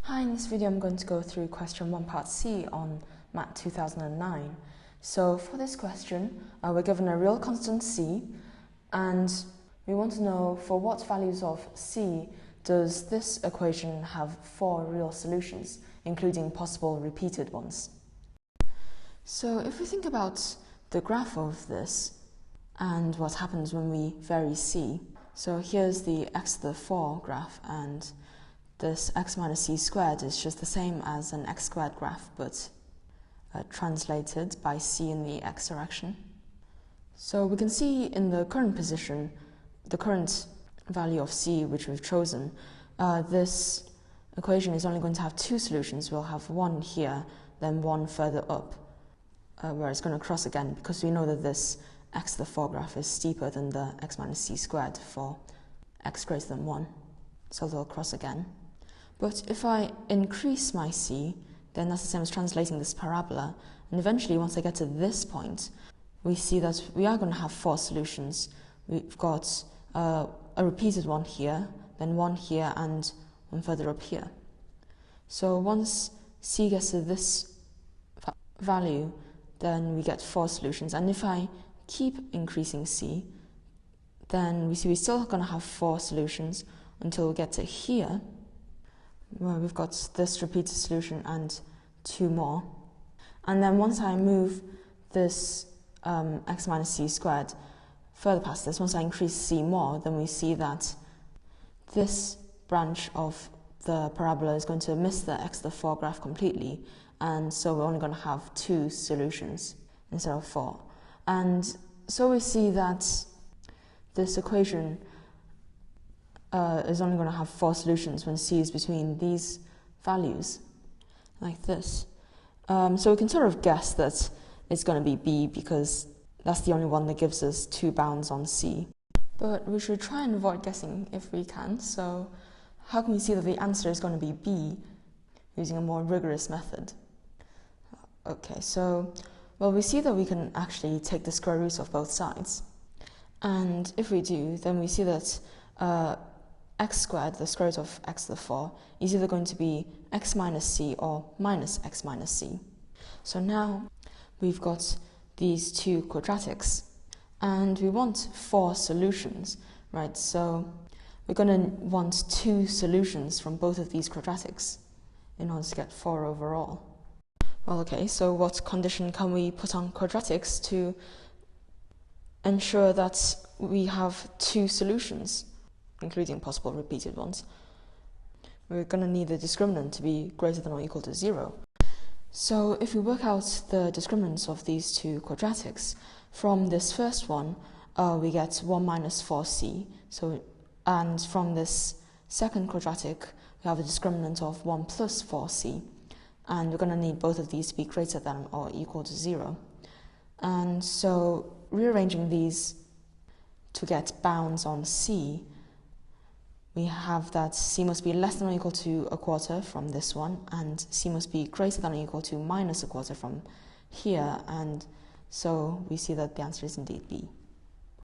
Hi, in this video I'm going to go through question 1 part C on Mat 2009. So for this question, we're given a real constant C, and we want to know for what values of C does this equation have 4 real solutions, including possible repeated ones. So if we think about the graph of this and what happens when we vary C, so here's the x to the 4 graph, and this x minus c squared is just the same as an x squared graph, but translated by c in the x direction. So we can see in the current position, the current value of c which we've chosen, this equation is only going to have 2 solutions. We'll have one here, then one further up, where it's going to cross again, because we know that this x to the 4 graph is steeper than the x minus c squared for x greater than 1. So they'll cross again. But if I increase my c, then that's the same as translating this parabola. And eventually, once I get to this point, we see that we are going to have 4 solutions. We've got a repeated one here, then one here, and one further up here. So once c gets to this value, then we get 4 solutions. And if I keep increasing c, then we see we're still going to have 4 solutions until we get to here, where we've got this repeated solution and 2 more. And then once I move this x minus c squared further past this, once I increase c more, then we see that this branch of the parabola is going to miss the x to the 4 graph completely, and so we're only going to have 2 solutions instead of 4. And so we see that this equation is only going to have 4 solutions when c is between these values, like this. So we can sort of guess that it's going to be b, because that's the only one that gives us 2 bounds on c. But we should try and avoid guessing if we can. So how can we see that the answer is going to be b using a more rigorous method? Okay, so, well, we see that we can actually take the square roots of both sides. And if we do, then we see that x squared, the square root of x to the 4, is either going to be x minus c or minus x minus c. So now we've got these 2 quadratics, and we want 4 solutions, right? So we're going to want 2 solutions from both of these quadratics in order to get 4 overall. Well, okay, so what condition can we put on quadratics to ensure that we have 2 solutions, including possible repeated ones? We're going to need the discriminant to be greater than or equal to 0. So if we work out the discriminants of these 2 quadratics, from this first one, we get 1 minus 4c. And from this second quadratic, we have a discriminant of 1 plus 4c. And we're going to need both of these to be greater than or equal to 0. And so rearranging these to get bounds on c, we have that c must be less than or equal to a quarter from this one, and c must be greater than or equal to minus a quarter from here, and so we see that the answer is indeed b.